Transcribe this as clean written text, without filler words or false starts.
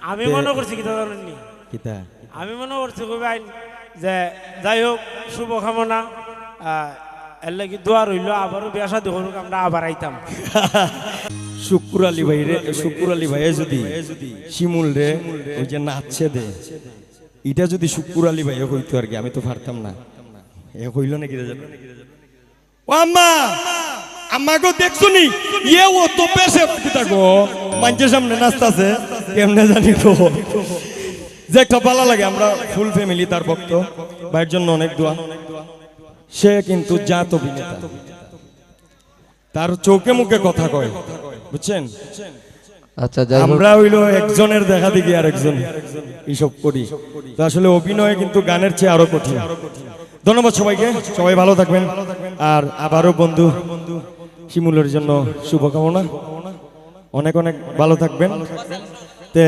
আমি মনে করছি কিতা জানেননি কিতা আমি মনে করছি কইবেন যে যাই হোক শুভকামনা এর লাগি দোয়া রইল আবারও বিয়া শাদী করুক আমরা আবার আইতাম শুকুর আলী ভাই রে শুকুর আলী ভাইয়ে যদি শিমুল রে ওই যে নাচছে দে এটা যদি শুকুর আলী ভাইয়ে হইতো আর কি আমি তো পারতাম না এ হইল নাকি রে ও আম্মা আমাগো দেখছুনি ইয়ে ও তো পেছে কিতা গো মানুষের সামনে নাচতাছে কেমনে জানি গো যে একটা ভালো লাগে আমরা ফুল ফ্যামিলি তার ভক্ত ভাইয়ের জন্য অনেক দোয়া সে কিন্তু জাত অভিনেতা তার চোখে মুখে কথা কয় বুঝছেন আচ্ছা যাই হোক আমরা হইলো একজনের দেখা দেখি আর একজন এইসব করি তো আসলে অভিনয় কিন্তু গানের চেয়ে আরো কঠিন ধন্যবাদ সবাইকে সবাই ভালো থাকবেন আর আবারও বন্ধু শিমুলের জন্য শুভকামনা অনেক অনেক ভালো থাকবেন তে